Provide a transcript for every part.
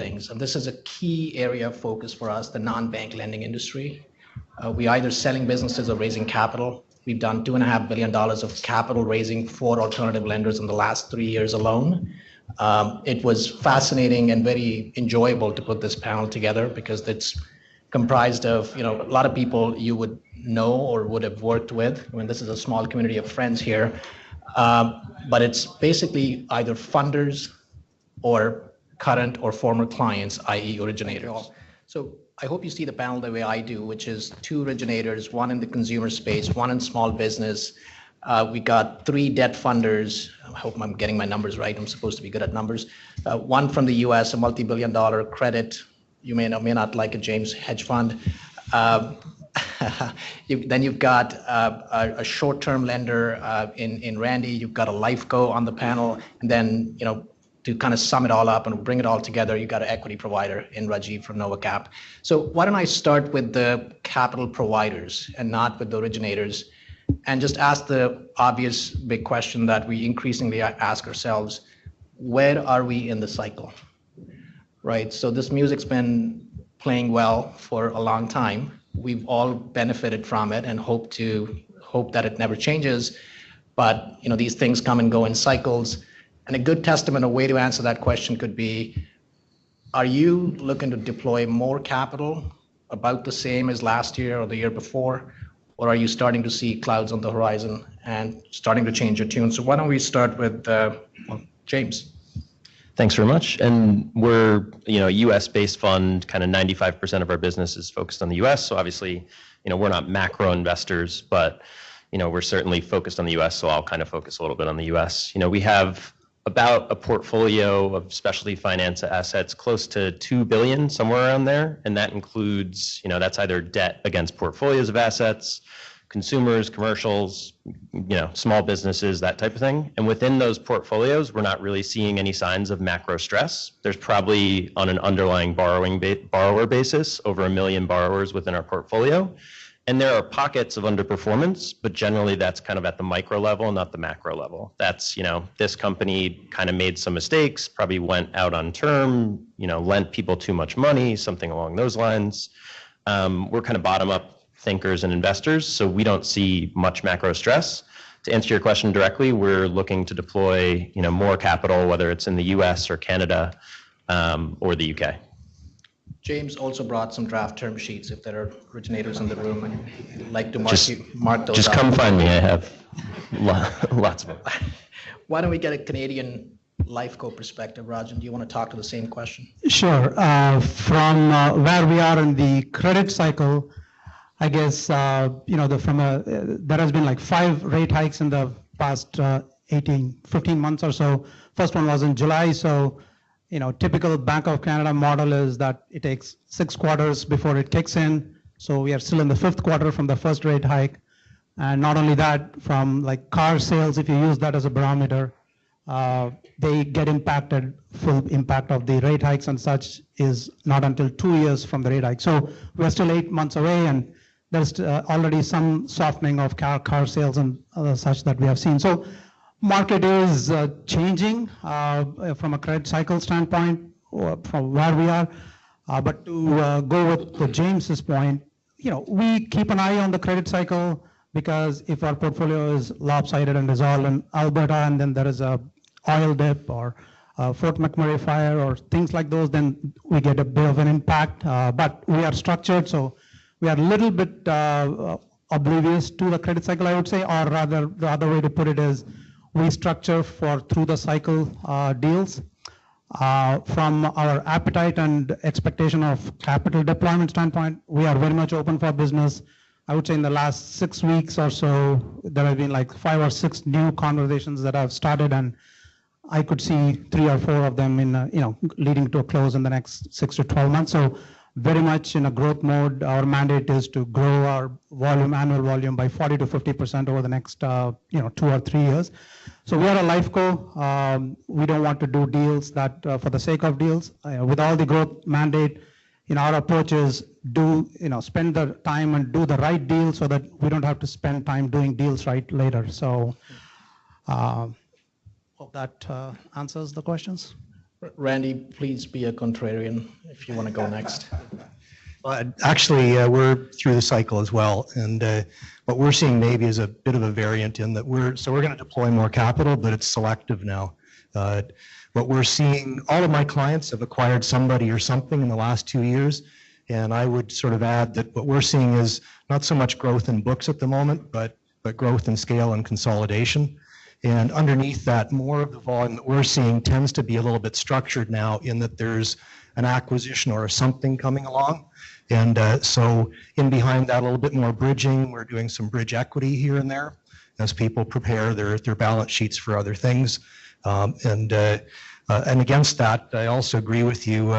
things, and this is a key area of focus for us, the non-bank lending industry. We either selling businesses or raising capital. We've done $2.5 billion of capital raising for alternative lenders in the last 3 years alone. It was fascinating and very enjoyable to put this panel together because it's comprised of, a lot of people you would know or would have worked with. I mean, this is a small community of friends here, but it's basically either funders or current or former clients, i.e. originators. So I hope you see the panel the way I do, which is 2 originators, 1 in the consumer space, 1 in small business. We got 3 debt funders. I hope I'm getting my numbers right. I'm supposed to be good at numbers. 1 from the US, a multi-billion-dollar credit. You may or may not like a James hedge fund. Then you've got a short-term lender in Randy. You've got a Lifeco on the panel, and then to kind of sum it all up and bring it all together, you got an equity provider in Rajiv from NovaCap. So why don't I start with the capital providers and not with the originators, and just ask the obvious big question that we increasingly ask ourselves: where are we in the cycle? Right. So this music's been playing well for a long time. We've all benefited from it and hope that it never changes. But these things come and go in cycles. And a good testament, a way to answer that question could be, are you looking to deploy more capital, about the same as last year or the year before? Or are you starting to see clouds on the horizon and starting to change your tune? So why don't we start with James? Thanks very much. And we're, a US-based fund. Kind of 95% of our business is focused on the US. So obviously, we're not macro investors, but we're certainly focused on the US. So I'll kind of focus a little bit on the US. We have about a portfolio of specialty finance assets close to $2 billion, somewhere around there. And that includes, that's either debt against portfolios of assets, consumers, commercials, small businesses, that type of thing. And within those portfolios, we're not really seeing any signs of macro stress. There's probably, on an underlying borrower basis, over 1 million borrowers within our portfolio. And there are pockets of underperformance, but generally that's kind of at the micro level, not the macro level. That's, this company kind of made some mistakes, probably went out on term, lent people too much money, something along those lines. We're kind of bottom up thinkers and investors, so we don't see much macro stress. To answer your question directly, we're looking to deploy, more capital, whether it's in the US or Canada or the UK. James also brought some draft term sheets. If there are originators in the room, I'd like to mark those just up. Come find me. I have lots of them. Why don't we get a Canadian Lifeco perspective? Rajan, do you want to talk to the same question? Sure. From where we are in the credit cycle, I guess, there has been like 5 rate hikes in the past 15 months or so. First one was in July. So, typical Bank of Canada model is that it takes 6 quarters before it kicks in. So we are still in the 5th quarter from the first rate hike. And not only that, from like car sales, if you use that as a barometer, they get impacted. Full impact of the rate hikes and such is not until 2 years from the rate hike. So we're still 8 months away, and there's already some softening of car sales and such that we have seen. So market is changing from a credit cycle standpoint from where we are. But to go with James's point, we keep an eye on the credit cycle, because if our portfolio is lopsided and is all in Alberta, and then there is a oil dip or Fort McMurray fire or things like those, then we get a bit of an impact. But we are structured, so we are a little bit oblivious to the credit cycle, I would say, or rather the other way to put it is, we structure for through the cycle deals. From our appetite and expectation of capital deployment standpoint, we are very much open for business. I would say in the last 6 weeks or so, there have been like 5 or 6 new conversations that have started, and I could see 3 or 4 of them in, leading to a close in the next 6 to 12 months. So very much in a growth mode. Our mandate is to grow our annual volume by 40 to 50% over the next, 2 or 3 years. So we are a Lifeco. We don't want to do deals that for the sake of deals. With all the growth mandate, our approach is spend the time and do the right deal so that we don't have to spend time doing deals right later. So hope that answers the questions. Randy, please be a contrarian if you want to go next. Actually, we're through the cycle as well, and what we're seeing maybe is a bit of a variant in that we're going to deploy more capital, but it's selective now. What we're seeing, all of my clients have acquired somebody or something in the last 2 years, and I would sort of add that what we're seeing is not so much growth in books at the moment, but growth in scale and consolidation. And underneath that, more of the volume that we're seeing tends to be a little bit structured now in that there's an acquisition or something coming along. And so in behind that, a little bit more bridging. We're doing some bridge equity here and there as people prepare their balance sheets for other things. And against that, I also agree with you.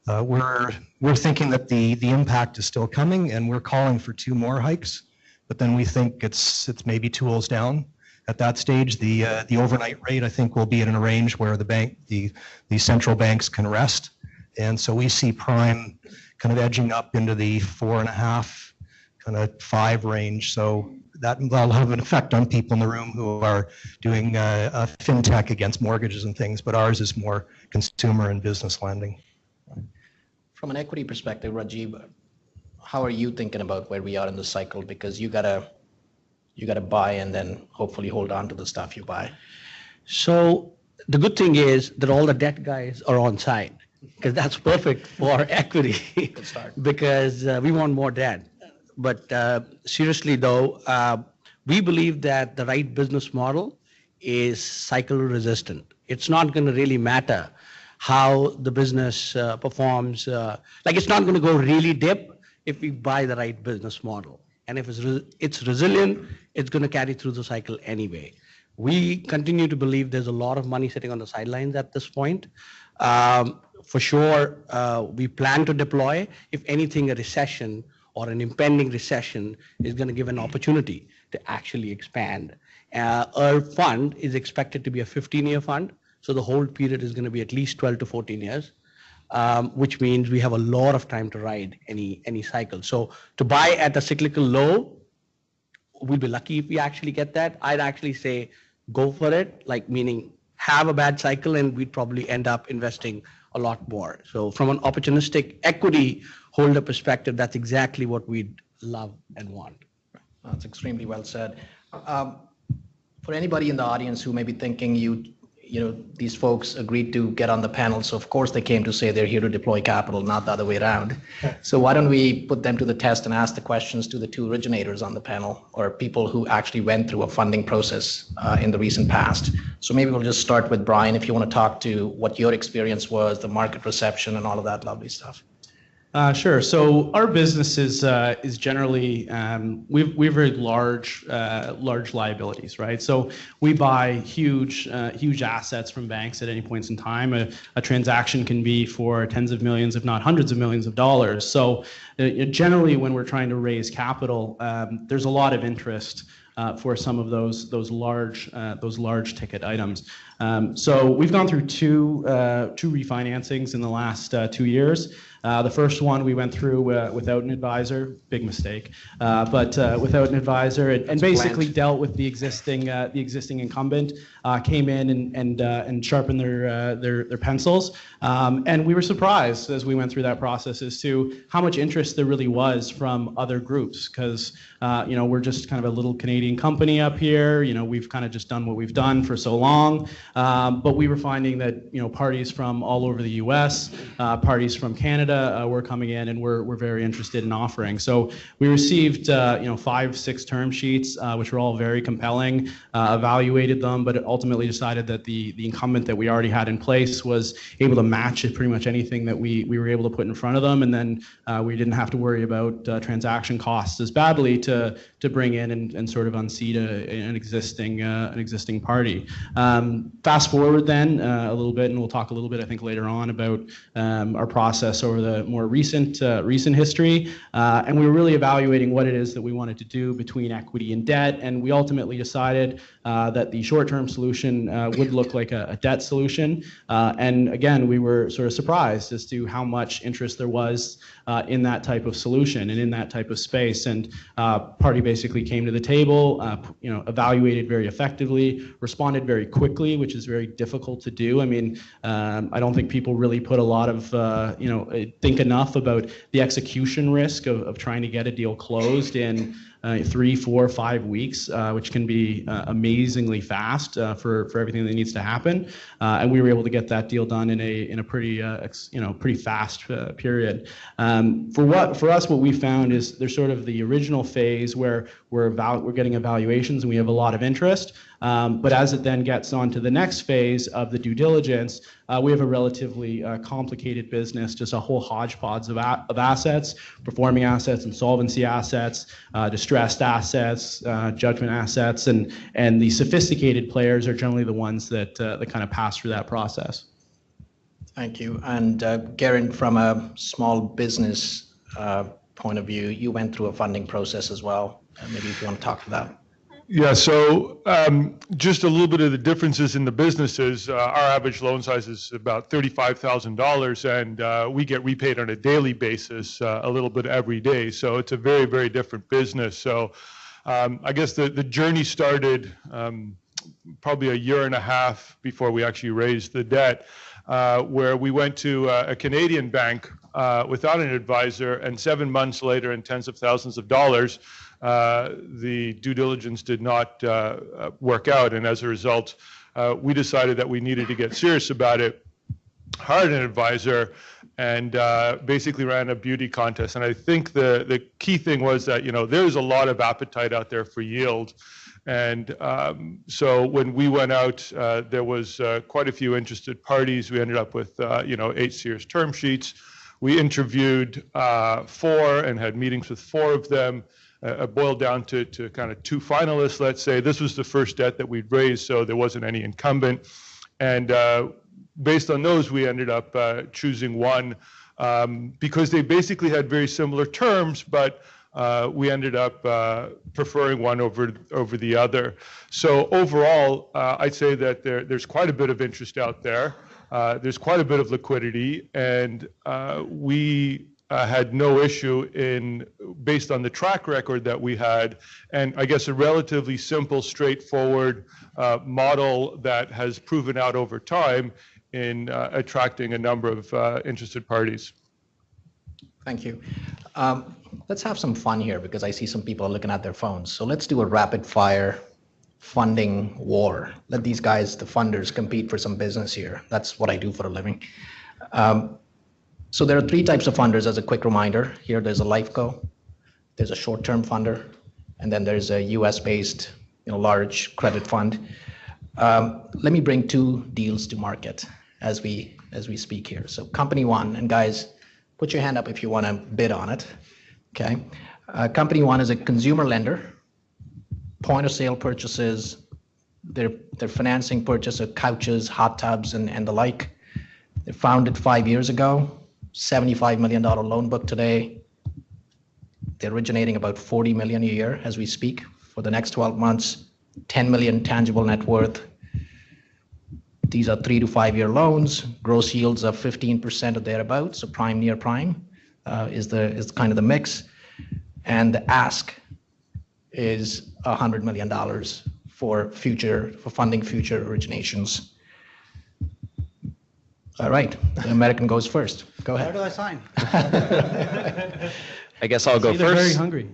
We're thinking that the impact is still coming, and we're calling for 2 more hikes. But then we think it's maybe tools down. At that stage, the overnight rate, I think, will be in a range where the central banks can rest. And so we see prime kind of edging up into the 4.5, kind of 5 range. So that'll have an effect on people in the room who are doing fintech against mortgages and things, but ours is more consumer and business lending. From an equity perspective, Rajiv, how are you thinking about where we are in the cycle? Because you gotta buy and then hopefully hold on to the stuff you buy. So the good thing is that all the debt guys are on side, because that's perfect for equity. Good start. Because we want more debt. But seriously though, we believe that the right business model is cycle resistant. It's not going to really matter how the business performs. Like it's not going to go really dip if we buy the right business model. And if it's resilient, it's going to carry through the cycle anyway. We continue to believe there's a lot of money sitting on the sidelines at this point. For sure, we plan to deploy. If anything, a recession or an impending recession is going to give an opportunity to actually expand. Our fund is expected to be a 15-year fund, so the whole period is going to be at least 12 to 14 years. Which means we have a lot of time to ride any cycle. So to buy at a cyclical low, we'll be lucky if we actually get that. I'd actually say go for it, like meaning have a bad cycle and we'd probably end up investing a lot more. So from an opportunistic equity holder perspective, that's exactly what we'd love and want. That's extremely well said. For anybody in the audience who may be thinking these folks agreed to get on the panel, so of course they came to say they're here to deploy capital, not the other way around. So why don't we put them to the test and ask the questions to the 2 originators on the panel, or people who actually went through a funding process in the recent past. So maybe we'll just start with Brian, if you want to talk to what your experience was, the market reception and all of that lovely stuff. Sure. So our business is generally we have very large liabilities, right? So we buy huge assets from banks at any point in time. A transaction can be for tens of millions, if not hundreds of millions of dollars. So generally, when we're trying to raise capital, there's a lot of interest for some of those large ticket items. So we've gone through two refinancings in the last 2 years. The first one we went through without an advisor, big mistake, but without an advisor, and basically dealt with the existing incumbent, came in and sharpened their pencils, and we were surprised as we went through that process as to how much interest there really was from other groups, because we're just kind of a little Canadian company up here. We've kind of just done what we've done for so long, but we were finding that parties from all over the U.S., parties from Canada were coming in, and we're very interested in offering. So we received 5-6 term sheets, which were all very compelling. Evaluated them, but ultimately decided that the incumbent that we already had in place was able to match pretty much anything that we were able to put in front of them, and then we didn't have to worry about transaction costs as badly to bring in and sort of unseat an existing party. Fast forward then a little bit, and we'll talk a little bit, I think, later on about our process over over the more recent history, and we were really evaluating what it is that we wanted to do between equity and debt, and we ultimately decided that the short-term solution would look like a debt solution. And again, we were sort of surprised as to how much interest there was in that type of solution and in that type of space. And party basically came to the table, evaluated very effectively, responded very quickly, which is very difficult to do. I mean, I don't think people really put a lot of, think enough about the execution risk of trying to get a deal closed in 3, 4, 5 weeks, which can be amazingly fast for everything that needs to happen. And we were able to get that deal done in a pretty pretty fast period. For us, what we found is there's sort of the original phase where we're getting evaluations and we have a lot of interest. But as it then gets on to the next phase of the due diligence, we have a relatively complicated business, just a whole hodgepodge of assets, performing assets, insolvency assets, distressed assets, judgment assets, and the sophisticated players are generally the ones that kind of pass through that process. Thank you. And Garen, from a small business point of view, you went through a funding process as well. Maybe if you want to talk to that. Yeah, so just a little bit of the differences in the businesses. Our average loan size is about $35,000, and we get repaid on a daily basis, a little bit every day. So it's a very, very different business. So I guess the journey started probably a year and a half before we actually raised the debt, where we went to a Canadian bank without an advisor, and 7 months later and tens of thousands of dollars, the due diligence did not work out, and as a result, we decided that we needed to get serious about it, hired an advisor, and basically ran a beauty contest. And I think the key thing was that, there's a lot of appetite out there for yield. And so when we went out, there was quite a few interested parties. We ended up with 8 serious term sheets. We interviewed 4 and had meetings with 4 of them. Boiled down to kind of 2 finalists, let's say. This was the first debt that we'd raised, so there wasn't any incumbent. And based on those, we ended up choosing one because they basically had very similar terms, but we ended up preferring one over the other. So overall, I'd say that there's quite a bit of interest out there. There's quite a bit of liquidity, and we had no issue based on the track record that we had, and I guess a relatively simple, straightforward model that has proven out over time in attracting a number of interested parties. Thank you. Let's have some fun here because I see some people are looking at their phones. So let's do a rapid fire funding war. Let these guys, the funders, compete for some business here. That's what I do for a living. So there are 3 types of funders as a quick reminder. Here there's a LifeCo, there's a short-term funder, and then there's a US-based large credit fund. Let me bring 2 deals to market as we speak here. So company 1, and guys, put your hand up if you want to bid on it. Okay. Company 1 is a consumer lender, point of sale purchases, their financing purchase of couches, hot tubs, and the like. They founded 5 years ago. $75 million loan book today. They're originating about $40 million a year as we speak for the next 12 months, 10 million tangible net worth. These are 3 to 5 year loans, gross yields of 15% or thereabouts, so prime, near prime is kind of the mix. And the ask is $100 million for funding future originations. All right, the American goes first. Go ahead. Where do I sign? I guess I'll go See, they're first. very hungry.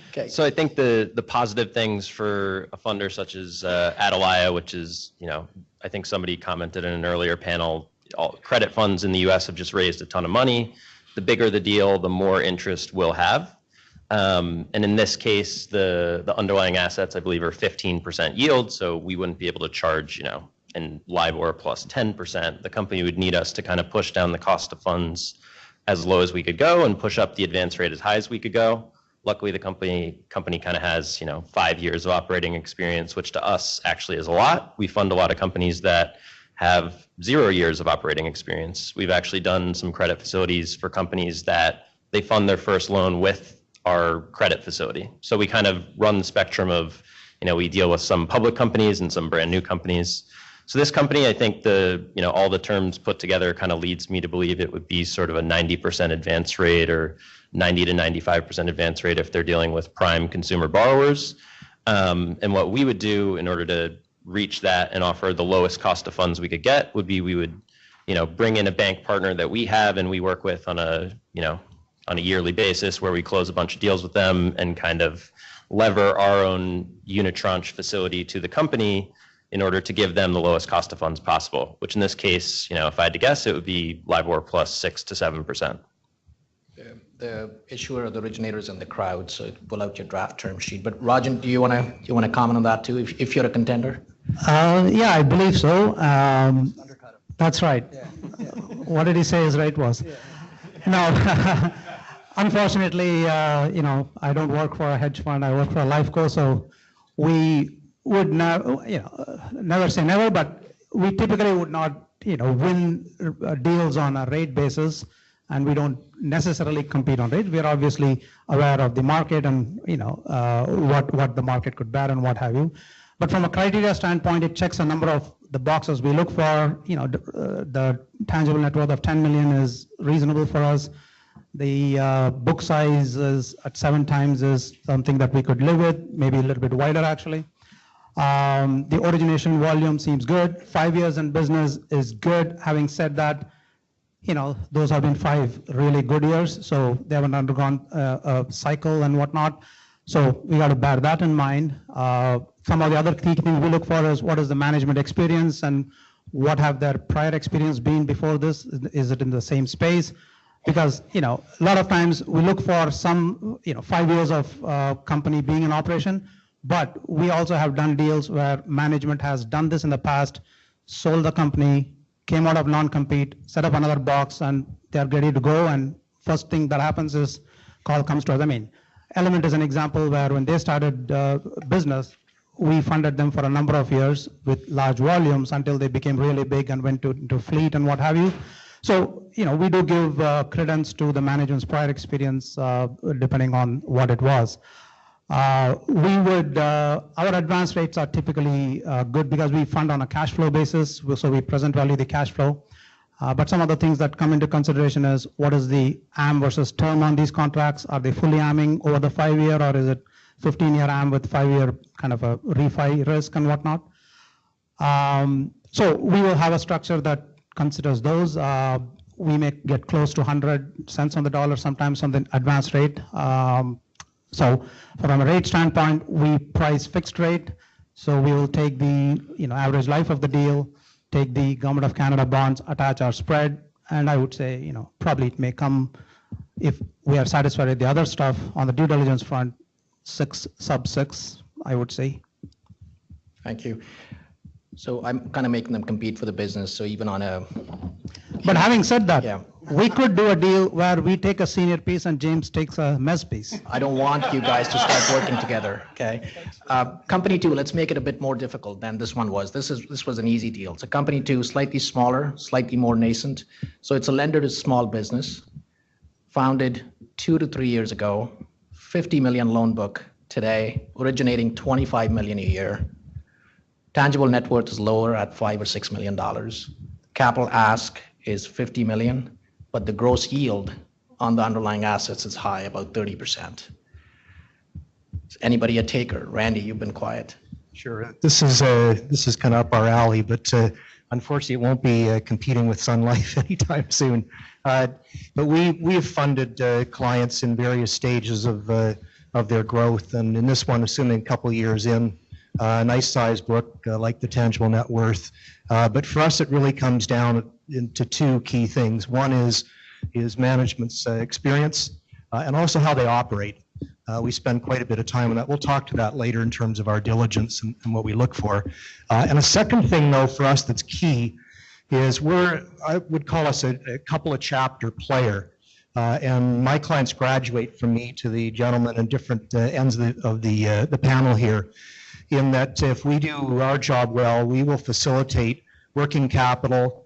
Okay. So I think the positive things for a funder such as Atalaya, which is, I think somebody commented in an earlier panel, all credit funds in the US have just raised a ton of money. The bigger the deal, the more interest we'll have. And in this case, the underlying assets, I believe, are 15% yield, so we wouldn't be able to charge, and LIBOR plus 10%. The company would need us to kind of push down the cost of funds as low as we could go and push up the advance rate as high as we could go. Luckily, the company kind of has 5 years of operating experience, which to us actually is a lot. We fund a lot of companies that have 0 years of operating experience. We've actually done some credit facilities for companies that they fund their first loan with our credit facility. So we kind of run the spectrum of, we deal with some public companies and some brand new companies. So this company, I think all the terms put together kind of leads me to believe it would be sort of a 90% advance rate or 90 to 95% advance rate if they're dealing with prime consumer borrowers. And what we would do in order to reach that and offer the lowest cost of funds we could get would be we would, bring in a bank partner that we have and we work with on a yearly basis where we close a bunch of deals with them and kind of lever our own unitranche facility to the company in order to give them the lowest cost of funds possible, which in this case, if I had to guess, it would be LIBOR plus 6 to 7%. The issuer or the originator is in the crowd, so pull out your draft term sheet. But Rajan, do you want to comment on that too, if you're a contender? Yeah, I believe so. That's right. Yeah. What did he say his rate was? Yeah. No, unfortunately, I don't work for a hedge fund. I work for a life co, so we would never say never, but we typically would not, win deals on a rate basis, and we don't necessarily compete on rate. We are obviously aware of the market and what the market could bear and what have you. But from a criteria standpoint, it checks a number of the boxes we look for. The tangible net worth of 10 million is reasonable for us. The book size is at 7 times is something that we could live with, maybe a little bit wider actually. The origination volume seems good. 5 years in business is good. Having said that, those have been 5 really good years, so they haven't undergone a cycle and whatnot. So we got to bear that in mind. Some of the other key things we look for is what is the management experience and what have their prior experience been before this? Is it in the same space? Because, a lot of times we look for some, 5 years of company being in operation, but we also have done deals where management has done this in the past, sold the company, came out of non-compete, set up another box, and they're ready to go. And first thing that happens is call comes to us. Element is an example where when they started business, we funded them for a number of years with large volumes until they became really big and went into fleet and what have you. So, we do give credence to the management's prior experience depending on what it was. Our advance rates are typically good because we fund on a cash flow basis, so we present value the cash flow. But some of the things that come into consideration is what is the AM versus term on these contracts? Are they fully AMing over the 5-year, or is it 15-year AM with 5-year kind of a refi risk and whatnot? So we will have a structure that considers those. We may get close to 100 cents on the dollar sometimes on the advance rate. So from a rate standpoint, we price fixed rate. So we will take the average life of the deal, take the Government of Canada bonds, attach our spread, and I would say probably it may come, if we are satisfied with the other stuff on the due diligence front, 6 sub 6, I would say. Thank you. So I'm kind of making them compete for the business. So even on a. But having said that, yeah. We could do a deal where we take a senior piece and James takes a mezz piece. I don't want you guys to start working together, okay? Company 2, let's make it a bit more difficult than this one was. This was an easy deal. So company 2, slightly smaller, slightly more nascent. So it's a lender to small business, founded 2 to 3 years ago, 50 million loan book today, originating 25 million a year. Tangible net worth is lower at $5 or $6 million. Capital ask is 50 million, but the gross yield on the underlying assets is high, about 30%. Is anybody a taker? Randy, you've been quiet. Sure. This is kind of up our alley, but unfortunately, it won't be competing with Sun Life anytime soon. But we have funded clients in various stages of their growth, and in this one, assuming a couple of years in, a nice size book like the tangible net worth. But for us, it really comes down into 2 key things. One is management's experience and also how they operate. We spend quite a bit of time on that. We'll talk to that later in terms of our diligence and what we look for. And a second thing, though, for us that's key is I would call us a couple of chapter player. And my clients graduate from me to the gentleman in different ends of the panel here, in that if we do our job well, we will facilitate working capital,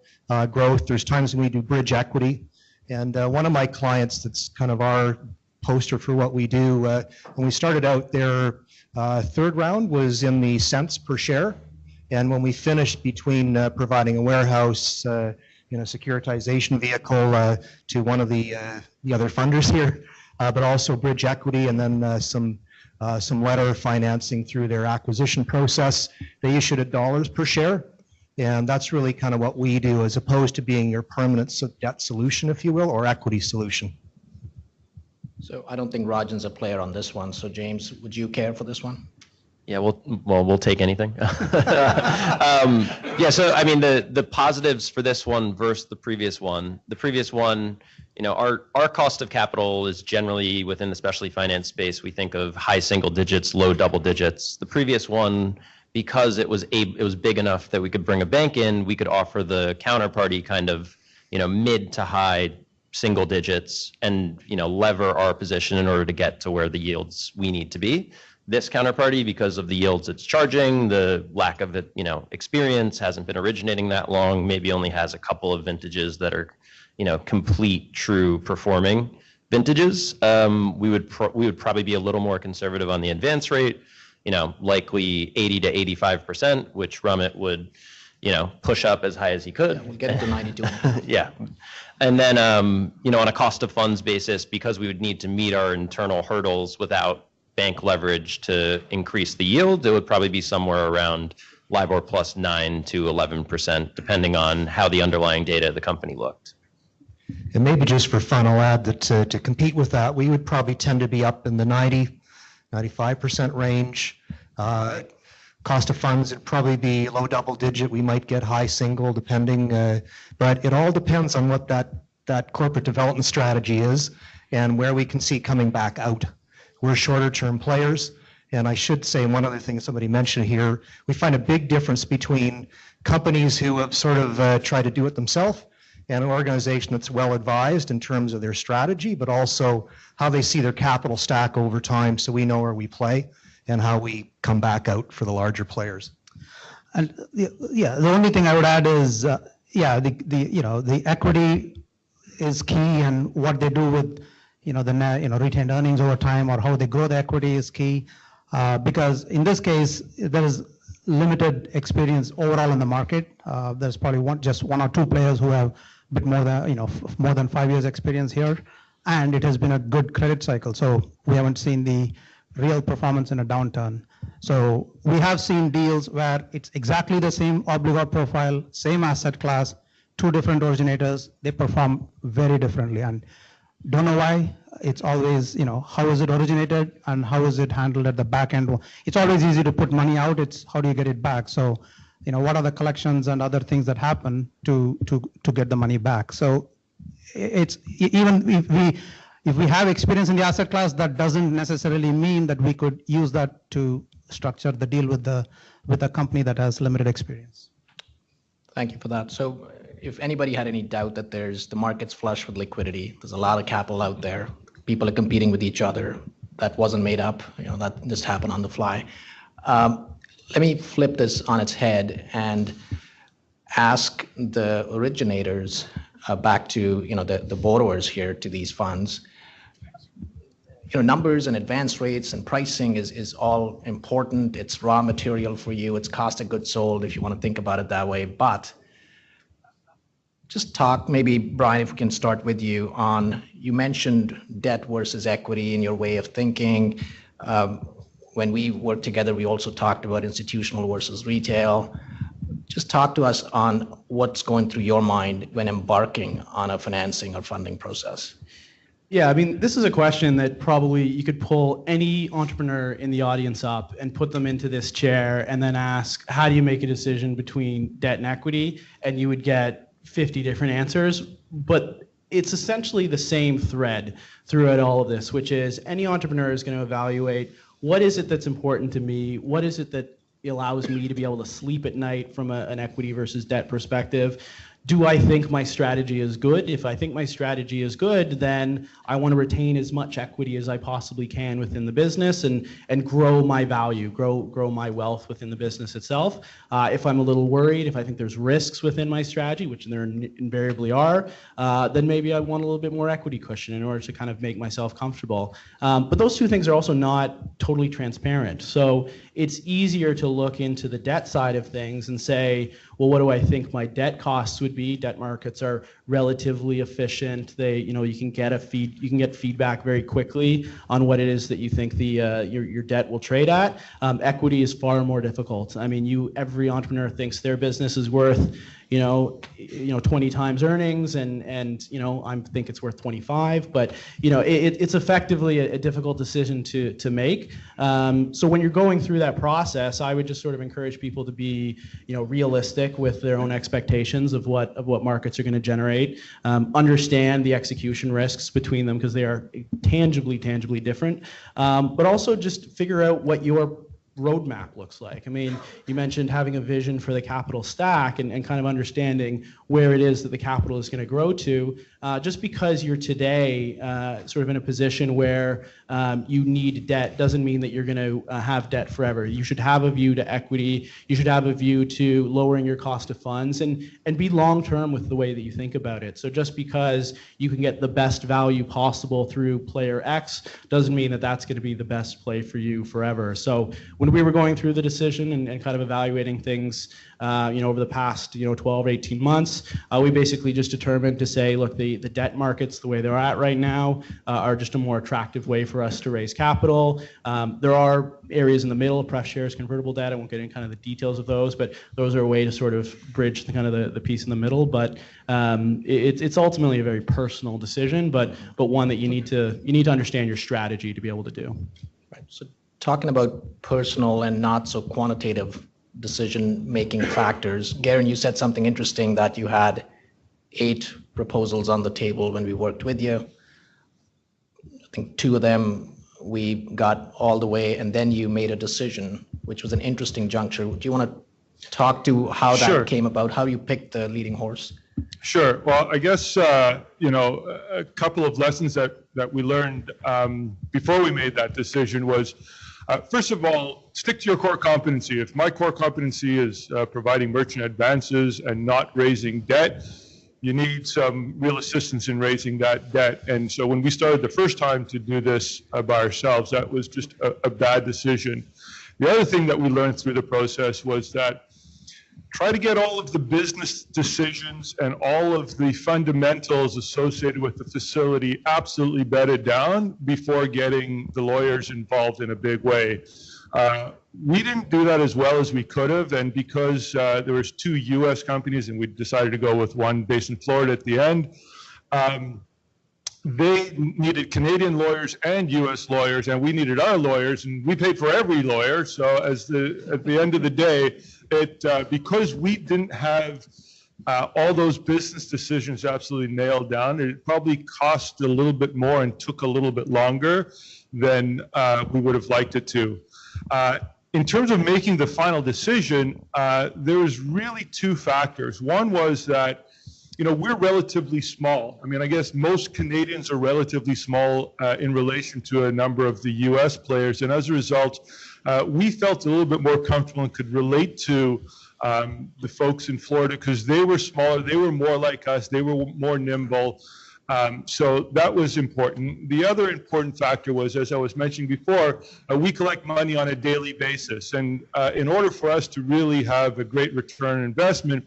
growth. There's times when we do bridge equity. And one of my clients that's kind of our poster for what we do, when we started out, their third round was in the cents per share. And when we finished between providing a warehouse, securitization vehicle to one of the other funders here, but also bridge equity, and then some letter financing through their acquisition process, they issued at dollars per share. And that's really kind of what we do, as opposed to being your permanent debt solution, if you will, or equity solution. So I don't think Rajan's a player on this one. So James, would you care for this one? Yeah, we'll take anything. Yeah, so I mean, the positives for this one versus the previous one. The previous one, our cost of capital is generally within the specialty finance space. We think of high single digits, low double digits. The previous one, because it was big enough that we could bring a bank in, we could offer the counterparty kind of, mid to high single digits and, lever our position in order to get to where the yields we need to be. This counterparty, because of the yields it's charging, the lack of experience, hasn't been originating that long, maybe only has a couple of vintages that are, complete, true performing vintages. We would probably be a little more conservative on the advance rate, likely 80 to 85%, which Romit would, push up as high as he could. Yeah, we'll get into 92. Yeah. And then, on a cost of funds basis, because we would need to meet our internal hurdles without bank leverage to increase the yield, it would probably be somewhere around LIBOR plus 9 to 11%, depending on how the underlying data of the company looked. And maybe just for fun, I'll add that to compete with that, we would probably tend to be up in the 95% range. Cost of funds would probably be low double digit. We might get high single, depending. But it all depends on what that corporate development strategy is and where we can see coming back out. We're shorter term players. And I should say one other thing somebody mentioned here, we find a big difference between companies who have sort of tried to do it themselves and an organization that's well advised in terms of their strategy, but also how they see their capital stack over time, so we know where we play and how we come back out for the larger players. And yeah, the only thing I would add is, the equity is key, and what they do with the retained earnings over time, or how they grow the equity is key, because in this case there is limited experience overall in the market. There's probably just one or two players who have a bit more than 5 years experience here, and it has been a good credit cycle. So we haven't seen the real performance in a downturn. So we have seen deals where it's exactly the same obligor profile, same asset class, two different originators, they perform very differently, and don't know why. It's always, how is it originated and how is it handled at the back end? It's always easy to put money out, it's how do you get it back? So, what are the collections and other things that happen to get the money back? So it's, even if we have experience in the asset class, that doesn't necessarily mean that we could use that to structure the deal with a company that has limited experience. Thank you for that. So if anybody had any doubt that the market's flush with liquidity, there's a lot of capital out there, people are competing with each other, that wasn't made up, that just happened on the fly. Let me flip this on its head and ask the originators back to the borrowers here to these funds. Numbers and advance rates and pricing is all important. It's raw material for you. It's cost of goods sold if you want to think about it that way. But just talk, maybe Brian, if we can start with you on, you mentioned debt versus equity in your way of thinking. When we worked together, we also talked about institutional versus retail. Just talk to us on what's going through your mind when embarking on a financing or funding process. Yeah, I mean, this is a question that probably you could pull any entrepreneur in the audience up and put them into this chair and then ask, how do you make a decision between debt and equity? And you would get 50 different answers. But it's essentially the same thread throughout all of this, which is any entrepreneur is going to evaluate, what is it that's important to me? What is it that allows me to be able to sleep at night from an equity versus debt perspective? do I think my strategy is good? If I think my strategy is good, then I want to retain as much equity as I possibly can within the business and grow my value, grow my wealth within the business itself. If I'm a little worried, if I think there's risks within my strategy, which there invariably are, then maybe I want a little bit more equity cushion in order to kind of make myself comfortable. But those two things are also not totally transparent. So it's easier to look into the debt side of things and say, well, what do I think my debt costs would be? Debt markets are relatively efficient. You can get feedback very quickly on what it is that you think your debt will trade at. Equity is far more difficult. I mean, every entrepreneur thinks their business is worth 20 times earnings, and I think it's worth 25, but it's effectively a difficult decision to make. So when you're going through that process, I would just sort of encourage people to be realistic with their own expectations of what markets are going to generate. Understand the execution risks between them because they are tangibly different, but also just figure out what your roadmap looks like. I mean, you mentioned having a vision for the capital stack and kind of understanding where it is that the capital is going to grow to. Just because you're today sort of in a position where you need debt doesn't mean that you're going to have debt forever. You should have a view to equity. You should have a view to lowering your cost of funds and be long-term with the way that you think about it. So just because you can get the best value possible through player X doesn't mean that that's going to be the best play for you forever. So when we were going through the decision and kind of evaluating things, over the past 12 or 18 months, we basically just determined to say, look, the debt markets, the way they're at right now, are just a more attractive way for us to raise capital. There are areas in the middle, pref shares, convertible debt. I won't get into kind of the details of those, but those are a way to sort of bridge the kind of the piece in the middle. But it's ultimately a very personal decision, but one that you need to understand your strategy to be able to do. Right. So talking about personal and not so quantitative decision-making factors, Garen, you said something interesting that you had 8 proposals on the table when we worked with you. I think 2 of them we got all the way, and then you made a decision, which was an interesting juncture. Do you want to talk to how that Sure. came about, how you picked the leading horse? Sure. Well, I guess, a couple of lessons that we learned before we made that decision was, first of all, stick to your core competency. If my core competency is providing merchant advances and not raising debt, you need some real assistance in raising that debt. And so when we started the first time to do this by ourselves, that was just a bad decision. The other thing that we learned through the process was that try to get all of the business decisions and all of the fundamentals associated with the facility absolutely bedded down before getting the lawyers involved in a big way. We didn't do that as well as we could have, and because there was 2 U.S. companies and we decided to go with one based in Florida at the end, they needed Canadian lawyers and U.S. lawyers, and we needed our lawyers, and we paid for every lawyer. So at the end of the day, because we didn't have all those business decisions absolutely nailed down, it probably cost a little bit more and took a little bit longer than we would have liked it to. In terms of making the final decision, there was really 2 factors. One was that we're relatively small. I mean, I guess most Canadians are relatively small in relation to a number of the U.S. players. And as a result, we felt a little bit more comfortable and could relate to the folks in Florida because they were smaller, they were more like us, they were more nimble. So that was important. The other important factor was, as I was mentioning before, we collect money on a daily basis. And in order for us to really have a great return on investment,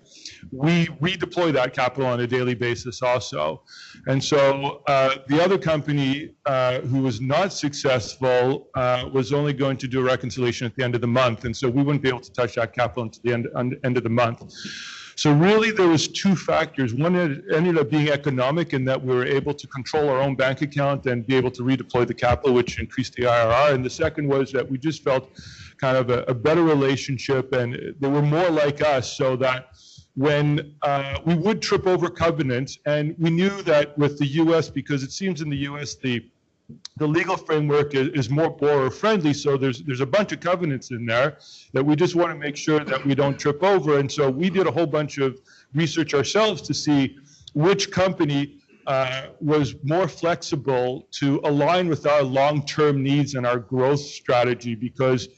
we redeploy that capital on a daily basis also. And so the other company who was not successful was only going to do a reconciliation at the end of the month. And so we wouldn't be able to touch that capital until the end of the month. So really there was 2 factors. One ended up being economic in that we were able to control our own bank account and be able to redeploy the capital, which increased the IRR. And the second was that we just felt kind of a better relationship, and they were more like us, so that when we would trip over covenants, and we knew that with the U.S., because it seems in the U.S. the the legal framework is more borrower friendly. So there's a bunch of covenants in there that we just want to make sure that we don't trip over. And so we did a whole bunch of research ourselves to see which company was more flexible to align with our long-term needs and our growth strategy. Because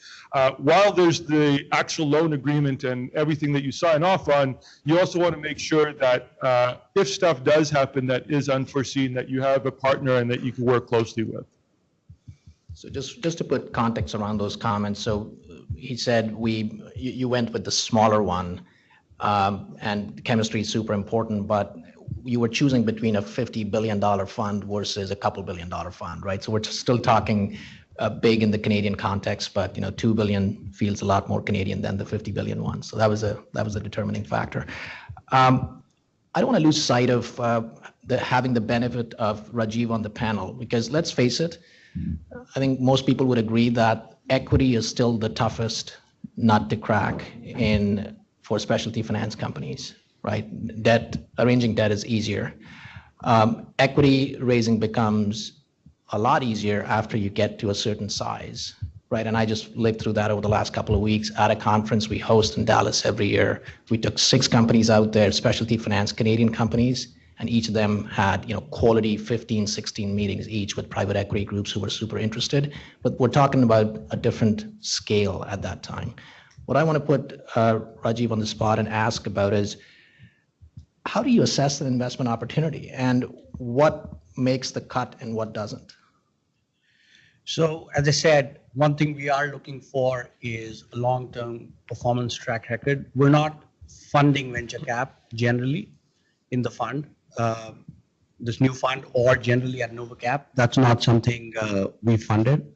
while there's the actual loan agreement and everything that you sign off on, you also want to make sure that if stuff does happen that is unforeseen, that you have a partner and that you can work closely with. So just to put context around those comments, so he said you went with the smaller one, and chemistry is super important, but you were choosing between a $50 billion fund versus a couple $2 billion fund, right? So we're still talking big in the Canadian context, but $2 billion feels a lot more Canadian than the $50 billion one. So that was a determining factor. I don't want to lose sight of having the benefit of Rajiv on the panel, because let's face it, I think most people would agree that equity is still the toughest nut to crack for specialty finance companies, right? Arranging debt is easier. Equity raising becomes a lot easier after you get to a certain size, right? And I just lived through that over the last couple of weeks at a conference we host in Dallas every year. We took 6 companies out there, specialty finance Canadian companies, and each of them had quality 15, 16 meetings each with private equity groups who were super interested. But we're talking about a different scale at that time. What I want to put Rajiv on the spot and ask about is, how do you assess an investment opportunity, and what makes the cut and what doesn't? So, as I said, one thing we are looking for is a long-term performance track record. We're not funding venture cap generally in the fund, this new fund, or generally at NovaCap. That's not something we funded.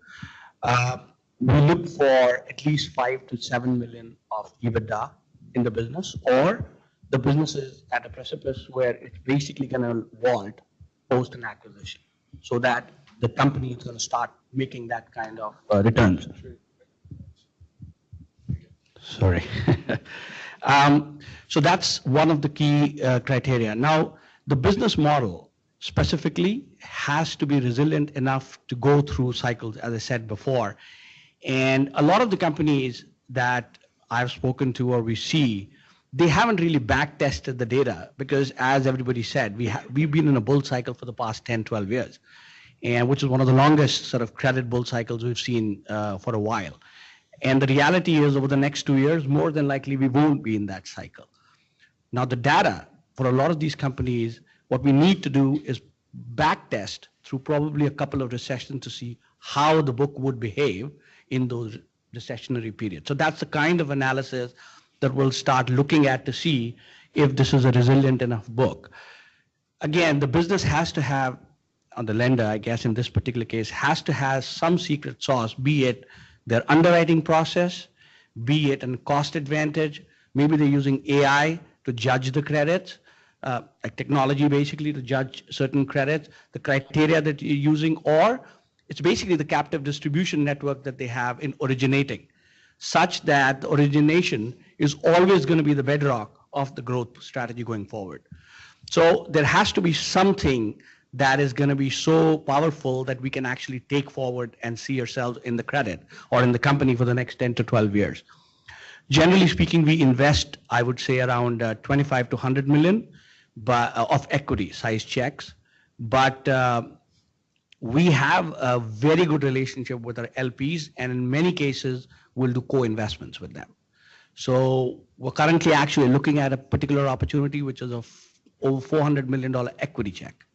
We look for at least 5 to 7 million of EBITDA in the business, or the business is at a precipice where it's basically going to vault post an acquisition, so that the company is going to start making that kind of returns. Sorry. So that's one of the key criteria. Now, the business model specifically has to be resilient enough to go through cycles, as I said before. And a lot of the companies that I've spoken to or we see, they haven't really back tested the data, because as everybody said, we've been in a bull cycle for the past 10, 12 years, and which is one of the longest sort of credit bull cycles we've seen for a while. And the reality is, over the next 2 years, more than likely we won't be in that cycle. Now, the data for a lot of these companies, what we need to do is back test through probably a couple of recessions to see how the book would behave in those recessionary periods. So that's the kind of analysis that we'll start looking at to see if this is a resilient enough book. Again, the business has to have, on the lender, I guess in this particular case, has to have some secret sauce, be it their underwriting process, be it a cost advantage. Maybe they're using AI to judge the credits, like technology basically to judge certain credits, the criteria that you're using, or it's basically the captive distribution network that they have in originating, such that the origination is always going to be the bedrock of the growth strategy going forward. So there has to be something that is going to be so powerful that we can actually take forward and see ourselves in the credit or in the company for the next 10 to 12 years. Generally speaking, we invest, I would say, around 25 to 100 million of equity size checks, but we have a very good relationship with our LPs, and in many cases, we'll do co-investments with them. So we're currently actually looking at a particular opportunity, which is over $400 million equity check.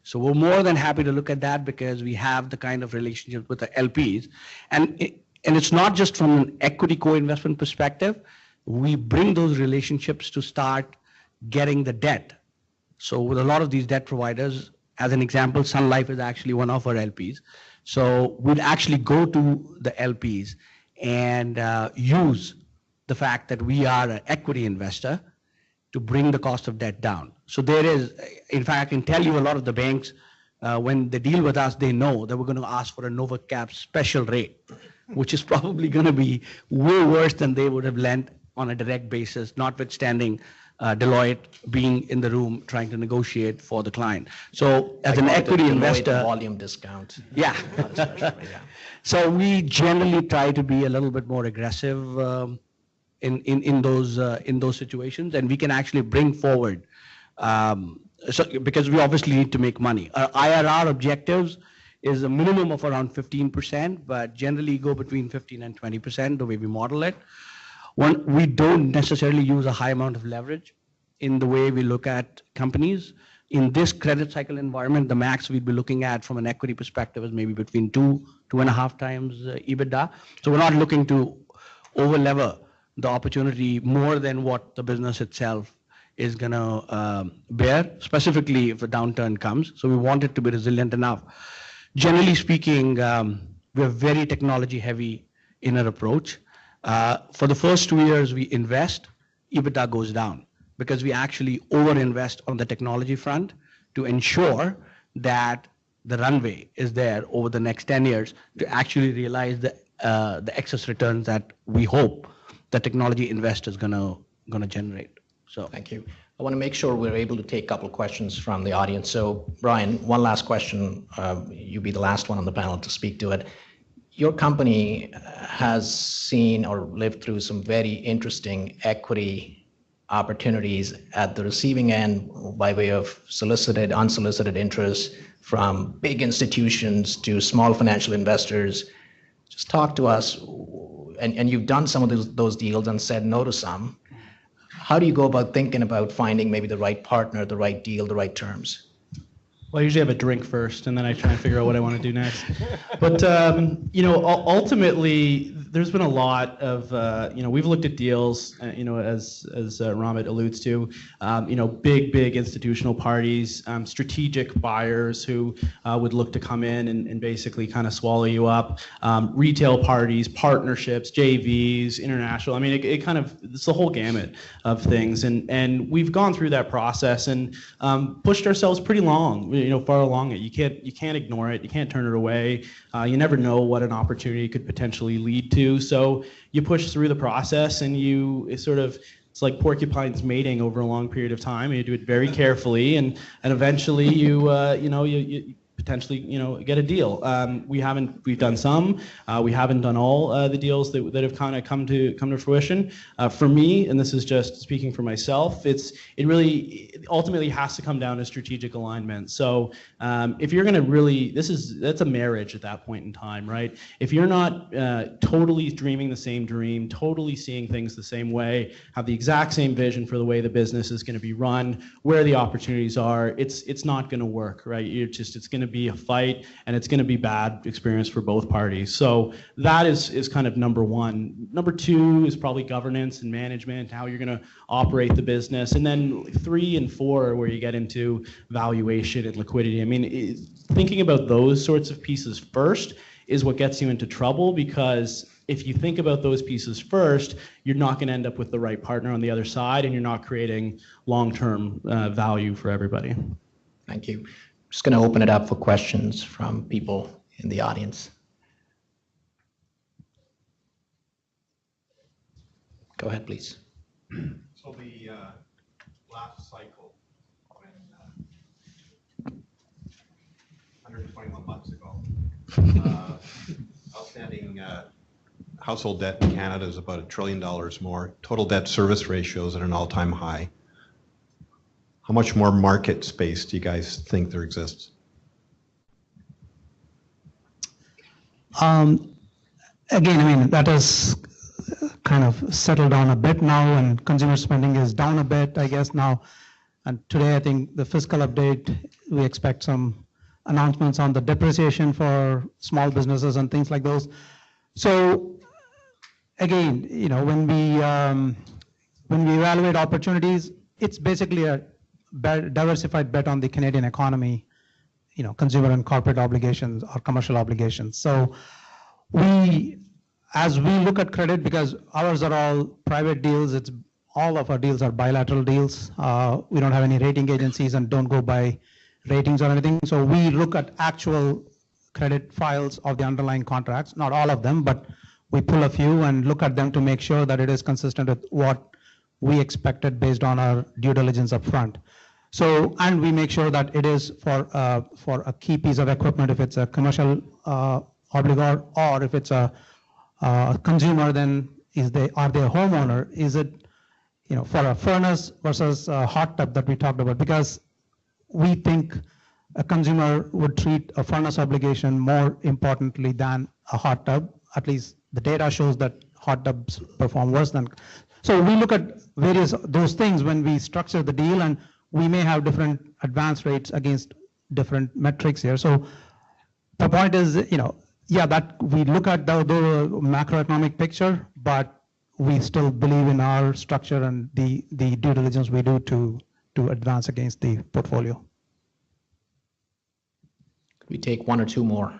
So we're more than happy to look at that, because we have the kind of relationship with the LPs. And it's not just from an equity co-investment perspective. We bring those relationships to start getting the debt. So with a lot of these debt providers, as an example, Sun Life is actually one of our LPs. So we'd actually go to the LPs and use the fact that we are an equity investor to bring the cost of debt down. So there is, in fact, I can tell you a lot of the banks, when they deal with us, they know that we're going to ask for a NovaCap special rate, which is probably going to be way worse than they would have lent on a direct basis, notwithstanding Deloitte being in the room trying to negotiate for the client. So as an equity investor, volume discount. yeah. So we generally try to be a little bit more aggressive in those situations, and we can actually bring forward. So because we obviously need to make money. Our IRR objectives is a minimum of around 15%, but generally go between 15 and 20% the way we model it. We don't necessarily use a high amount of leverage in the way we look at companies. In this credit cycle environment, the max we'd be looking at from an equity perspective is maybe between 2.5 times EBITDA. So we're not looking to over-lever the opportunity more than what the business itself is going to bear, specifically if a downturn comes. So we want it to be resilient enough. Generally speaking, we're very technology heavy in our approach. For the first 2 years we invest, EBITDA goes down because we actually over-invest on the technology front to ensure that the runway is there over the next 10 years to actually realize the excess returns that we hope the technology investor is going to generate. So thank you. I want to make sure we're able to take a couple of questions from the audience. So Brian, one last question. You be the last one on the panel to speak to it. Your company has seen or lived through some very interesting equity opportunities at the receiving end by way of solicited, unsolicited interest from big institutions to small financial investors. Just talk to us, and you've done some of those deals and said no to some. How do you go about thinking about finding maybe the right partner, the right deal, the right terms? Well, I usually have a drink first, and then I try and figure out what I want to do next. But ultimately, there's been a lot of we've looked at deals, as Romit alludes to, big institutional parties, strategic buyers who would look to come in and basically kind of swallow you up, retail parties, partnerships, JVs, international. I mean, it's the whole gamut of things, and we've gone through that process and pushed ourselves pretty long. Far along it. You can't ignore it. You can't turn it away. You never know what an opportunity could potentially lead to. So you push through the process, and it's like porcupines mating over a long period of time. You do it very carefully, and eventually you potentially get a deal. We've done some. We haven't done all the deals that have kind of come to fruition. For me, and this is just speaking for myself, it really ultimately has to come down to strategic alignment. So if you're going to that's a marriage at that point in time, right? If you're not totally dreaming the same dream, totally seeing things the same way, have the exact same vision for the way the business is going to be run, where the opportunities are, it's not going to work, right? It's going to be a fight, and it's going to be bad experience for both parties. So that is kind of number one. Number two is probably governance and management, how you're going to operate the business. And then 3 and 4 are where you get into valuation and liquidity. I mean, thinking about those sorts of pieces first is what gets you into trouble, because if you think about those pieces first, you're not going to end up with the right partner on the other side, and you're not creating long-term value for everybody. Thank you. Just going to open it up for questions from people in the audience. Go ahead, please. So the last cycle, when 121 months ago, outstanding household debt in Canada is about $1 trillion more. Total debt service ratio is at an all-time high. How much more market space do you guys think there exists? Again, I mean, that has kind of settled down a bit now, and consumer spending is down a bit, I guess, now. And today, I think the fiscal update, we expect some announcements on the depreciation for small businesses and things like those. So again, when we evaluate opportunities, it's basically a diversified bet on the Canadian economy, consumer and corporate obligations or commercial obligations. So as we look at credit, because ours are all private deals, all of our deals are bilateral deals. We don't have any rating agencies and don't go by ratings or anything. So we look at actual credit files of the underlying contracts, not all of them, but we pull a few and look at them to make sure that it is consistent with what we expected based on our due diligence upfront. So, and we make sure that it is for a key piece of equipment. If it's a commercial obligor, or if it's a consumer, then are they a homeowner? Is it, for a furnace versus a hot tub that we talked about? Because we think a consumer would treat a furnace obligation more importantly than a hot tub. At least the data shows that hot tubs perform worse than. So we look at those things when we structure the deal, and we may have different advance rates against different metrics here. So the point is, that we look at the macroeconomic picture, but we still believe in our structure and the due diligence we do to advance against the portfolio. We take one or two more.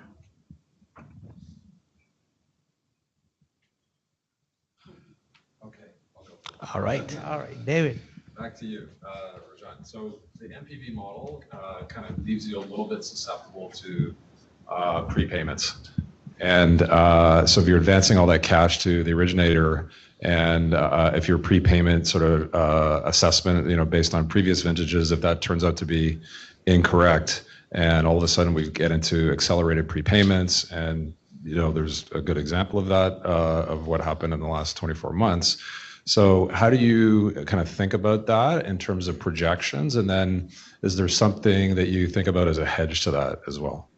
Okay, I'll go. All right, David. Back to you, Rajan. So the NPV model kind of leaves you a little bit susceptible to prepayments. And so if you're advancing all that cash to the originator, and if your prepayment sort of assessment, based on previous vintages, if that turns out to be incorrect, and all of a sudden we get into accelerated prepayments, and there's a good example of that, of what happened in the last 24 months. So how do you kind of think about that in terms of projections? And then is there something that you think about as a hedge to that as well?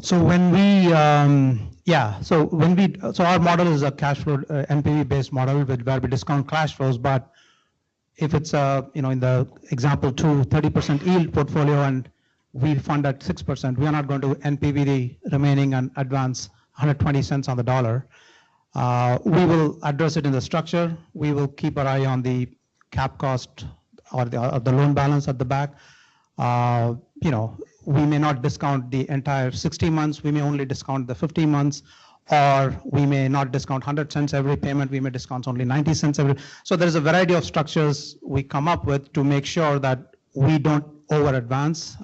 So when we, so our model is a cash flow NPV based model where we discount cash flows. But if it's in the example 30% yield portfolio and we fund at 6%, we are not going to NPV the remaining and advance 120 cents on the dollar. We will address it in the structure. We will keep our eye on the cap cost or the loan balance at the back. We may not discount the entire 60 months. We may only discount the 50 months, or we may not discount 100 cents every payment. We may discount only 90 cents every. So there's a variety of structures we come up with to make sure that we don't over advance.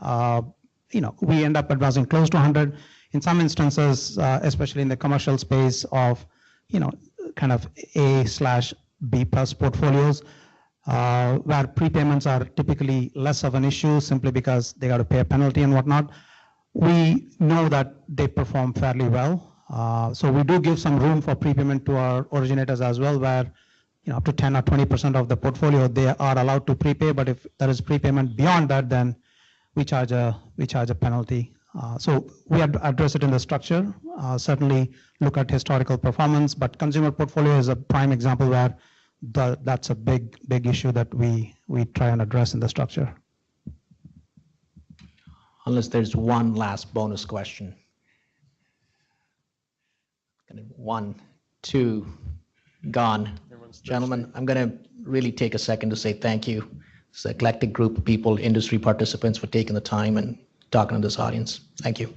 We end up advancing close to 100. In some instances, especially in the commercial space of, kind of A/B plus portfolios, where prepayments are typically less of an issue simply because they got to pay a penalty and whatnot. We know that they perform fairly well. So we do give some room for prepayment to our originators as well, where up to 10 or 20% of the portfolio, they are allowed to prepay. But if there is prepayment beyond that, then we charge a penalty. So we address it in the structure, certainly look at historical performance, but consumer portfolio is a prime example where that's a big issue that we try and address in the structure. Unless there's one last bonus question. 1, 2, gone. Gentlemen, I'm going to really take a second to say thank you. It's an eclectic group of people, industry participants, for taking the time and talking to this audience. Thank you.